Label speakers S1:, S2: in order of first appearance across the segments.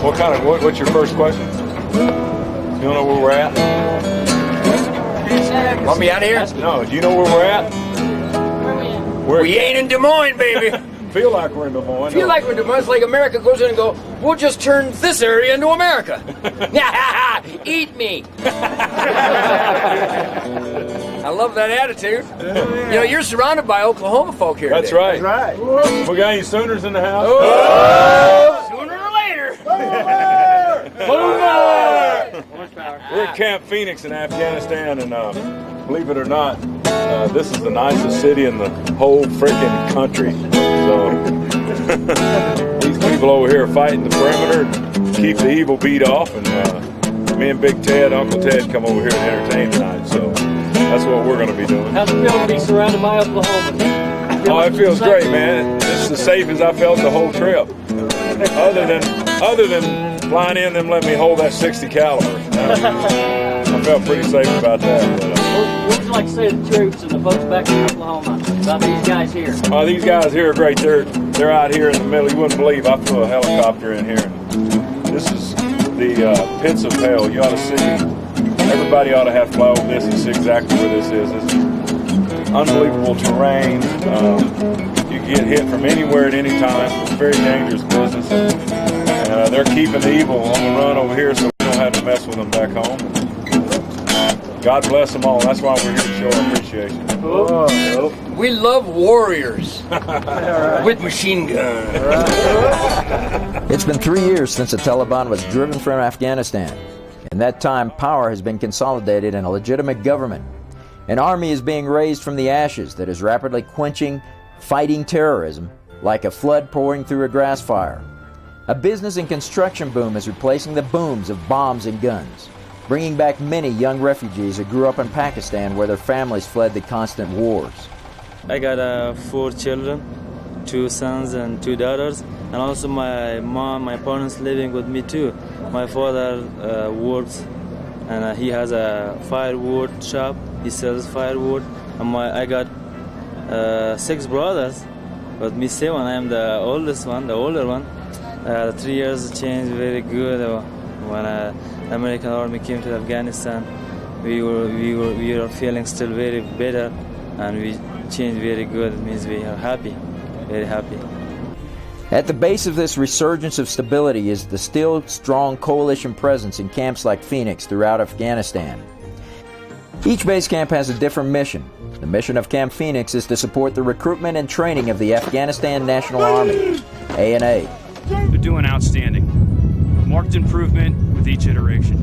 S1: What's your first question? You don't know where we're at?
S2: Want me out of here?
S1: No, do you know where we're at?
S2: We ain't in Des Moines, baby.
S1: Feel like we're in Des Moines.
S2: Feel like we're in Des Moines. It's like America goes in and go, we'll just turn this area into America. Eat me. I love that attitude. You know, you're surrounded by Oklahoma folk here
S1: That's
S2: today.
S1: right.
S3: That's right.
S1: We got any Sooners in the house?
S2: Oh! Sooner or later.
S1: We're at Camp Phoenix in Afghanistan, and believe it or not, this is the nicest city in the whole freaking country. So these people over here are fighting the perimeter to keep the evil beat off, and me and Big Ted, Uncle Ted, come over here and entertain tonight. So that's what we're going to be doing.
S4: How's it feel to be surrounded by Oklahoma?
S1: Oh, it feels great, man. This is as safe as I felt the whole trip. Other than flying in, them letting me hold that 60 caliber. I felt pretty safe about that.
S4: What would you like to say to the troops and the folks back in Oklahoma about these guys here?
S1: Oh, these guys here are great. They're out here in the middle. You wouldn't believe I flew a helicopter in here. This is the pits of hell. You ought to see. Everybody ought to have to fly over this and see exactly where this is. It's unbelievable terrain. You can get hit from anywhere at any time. It's a very dangerous business. And they're keeping the evil on the run over here, so we don't have to mess with them back home. God bless them all. That's why we're here to show our appreciation.
S2: We love warriors with machine guns.
S5: It's been 3 years since the Taliban was driven from Afghanistan. In that time, power has been consolidated in a legitimate government. An army is being raised from the ashes that is rapidly quenching, fighting terrorism like a flood pouring through a grass fire. A business and construction boom is replacing the booms of bombs and guns, bringing back many young refugees who grew up in Pakistan where their families fled the constant wars.
S6: I got 4 children, 2 sons and 2 daughters, and also my parents living with me too. My father works and he has a firewood shop. He sells firewood. And I got 6 brothers, but me 7. I am the oldest one, the older one. 3 years changed very good when the American army came to Afghanistan. We were feeling still very better, and we changed very good. It means we are happy, very happy.
S5: At the base of this resurgence of stability is the still strong coalition presence in camps like Phoenix throughout Afghanistan. Each base camp has a different mission. The mission of Camp Phoenix is to support the recruitment and training of the Afghanistan National Army, ANA.
S7: They're doing outstanding. Marked improvement with each iteration.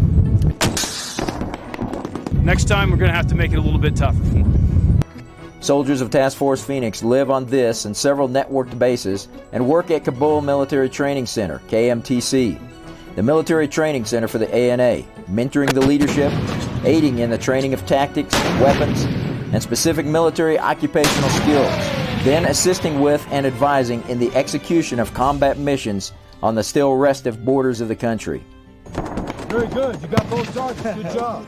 S7: Next time, we're going to have to make it a little bit tougher for them.
S5: Soldiers of Task Force Phoenix live on this and several networked bases and work at Kabul Military Training Center, KMTC, the military training center for the ANA, mentoring the leadership, aiding in the training of tactics, weapons, and specific military occupational skills, then assisting with and advising in the execution of combat missions on the still restive borders of the country.
S3: Very good. You got both targets. Good job.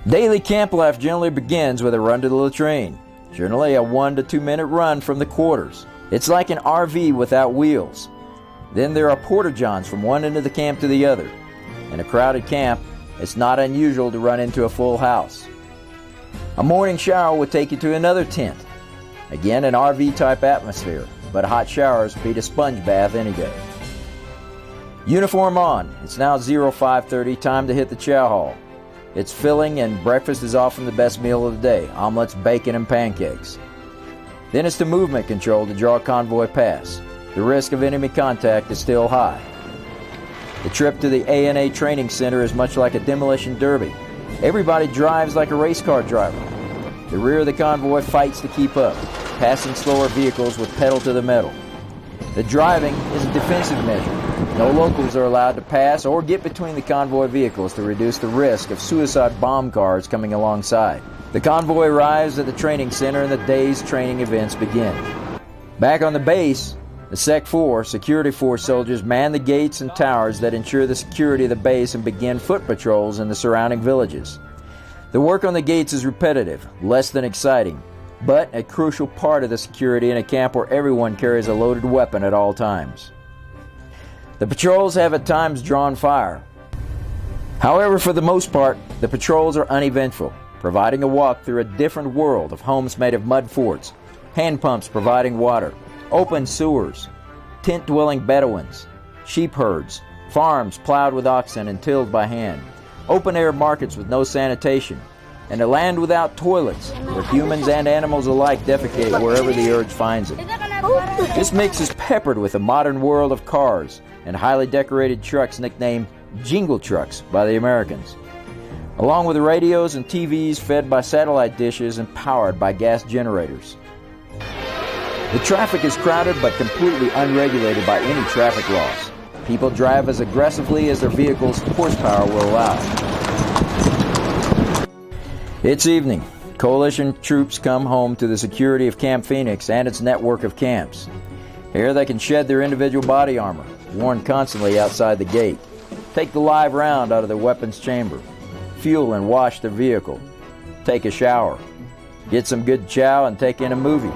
S5: Daily camp life generally begins with a run to the latrine, generally a 1 to 2 minute run from the quarters. It's like an RV without wheels. Then there are porta-johns from one end of the camp to the other. In a crowded camp, it's not unusual to run into a full house. A morning shower would take you to another tent. Again, an RV-type atmosphere, but hot showers beat a sponge bath any day. Uniform on. It's now 05:30, time to hit the chow hall. It's filling and breakfast is often the best meal of the day, omelets, bacon, and pancakes. Then it's to movement control to draw a convoy past. The risk of enemy contact is still high. The trip to the ANA training center is much like a demolition derby. Everybody drives like a race car driver. The rear of the convoy fights to keep up, passing slower vehicles with pedal to the metal. The driving is a defensive measure. No locals are allowed to pass or get between the convoy vehicles to reduce the risk of suicide bomb cars coming alongside. The convoy arrives at the training center and the day's training events begin. Back on the base, the Sec 4 security force soldiers man the gates and towers that ensure the security of the base and begin foot patrols in the surrounding villages. The work on the gates is repetitive, less than exciting, but a crucial part of the security in a camp where everyone carries a loaded weapon at all times. The patrols have at times drawn fire. However, for the most part, the patrols are uneventful, providing a walk through a different world of homes made of mud forts, hand pumps providing water, open sewers, tent-dwelling Bedouins, sheep herds, farms plowed with oxen and tilled by hand, open-air markets with no sanitation, and a land without toilets where humans and animals alike defecate wherever the urge finds them. This mix is peppered with a modern world of cars and highly decorated trucks nicknamed jingle trucks by the Americans, along with radios and TVs fed by satellite dishes and powered by gas generators. The traffic is crowded but completely unregulated by any traffic laws. People drive as aggressively as their vehicles' horsepower will allow. It's evening. Coalition troops come home to the security of Camp Phoenix and its network of camps. Here they can shed their individual body armor, worn constantly outside the gate, take the live round out of their weapons chamber, fuel and wash their vehicle, take a shower, get some good chow and take in a movie,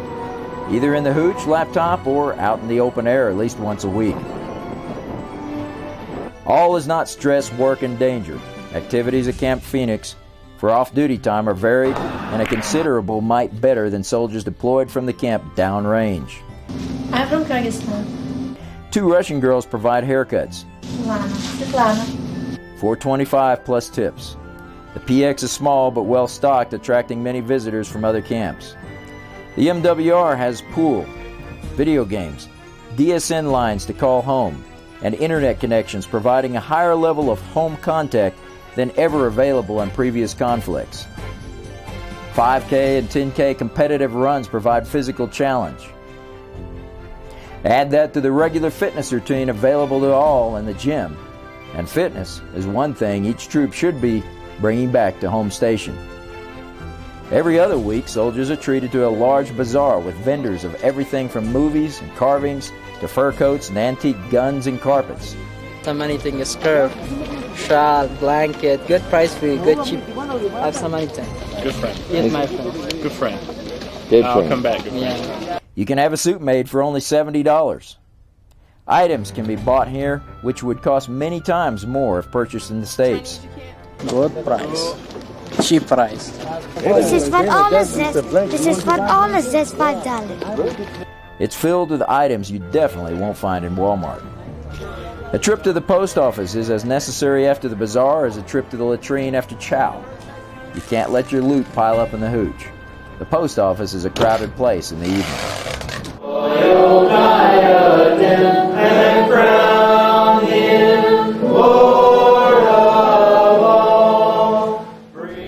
S5: either in the hooch laptop or out in the open air at least once a week. All is not stress, work, and danger. Activities at Camp Phoenix for off-duty time are varied and a considerable mite better than soldiers deployed from the camp downrange.
S8: I'm from Kyrgyzstan.
S5: 2 Russian girls provide haircuts. $4.25 plus tips. The PX is small but well stocked, attracting many visitors from other camps. The MWR has pool, video games, DSN lines to call home, and internet connections providing a higher level of home contact than ever available in previous conflicts. 5K and 10K competitive runs provide physical challenge. Add that to the regular fitness routine available to all in the gym, and fitness is one thing each troop should be bringing back to home station. Every other week, soldiers are treated to a large bazaar with vendors of everything from movies and carvings to fur coats and antique guns and carpets.
S9: Some anything, a scarf, shawl, blanket, good price for you, good cheap. I have some anything.
S10: Good friend.
S9: He's my friend.
S10: Good friend.
S5: Good
S10: I'll
S5: friend.
S10: come back. Good friend.
S9: Yeah.
S5: You can have a suit made for only $70. Items can be bought here, which would cost many times more if purchased in the States.
S9: Good price. Cheap price.
S8: This is what all is this. This is what all is this $5.
S5: It's filled with items you definitely won't find in Walmart. A trip to the post office is as necessary after the bazaar as a trip to the latrine after chow. You can't let your loot pile up in the hooch. The post office is a crowded place in the evening.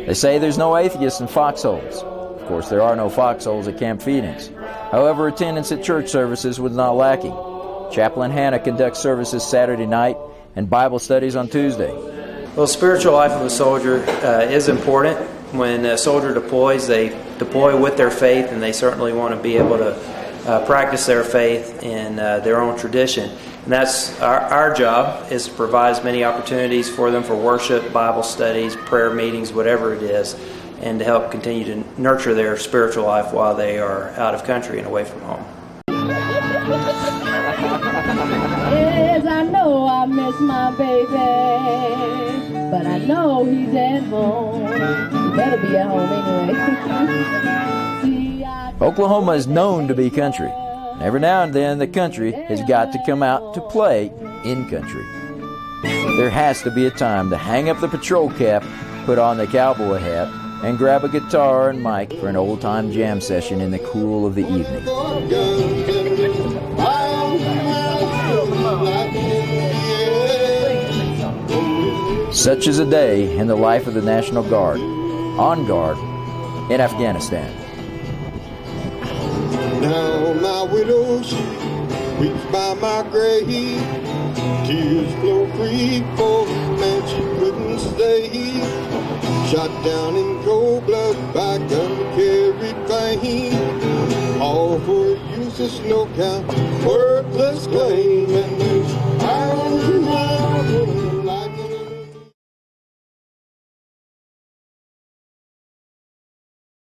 S5: They say there's no atheists in foxholes. Of course, there are no foxholes at Camp Phoenix. However, attendance at church services was not lacking. Chaplain Hannah conducts services Saturday night and Bible studies on Tuesday.
S11: Well, spiritual life of a soldier is important. When a soldier deploys, they deploy with their faith, and they certainly want to be able to practice their faith in their own tradition. And that's our job, is to provide as many opportunities for them for worship, Bible studies, prayer meetings, whatever it is, and to help continue to nurture their spiritual life while they are out of country and away from home.
S12: Yes, I know I miss my baby, but I know he's at home. He better be at home anyway.
S5: Oklahoma is known to be country. Every now and then, the country has got to come out to play in country. There has to be a time to hang up the patrol cap, put on the cowboy hat, and grab a guitar and mic for an old-time jam session in the cool of the evening. Such is a day in the life of the National Guard, on guard in Afghanistan.
S13: Now my widow, she weeps by my grave. Tears flow free for the man she couldn't stay. Shot down in cold blood by gun-carried vein. All for a useless no-count, worthless claim.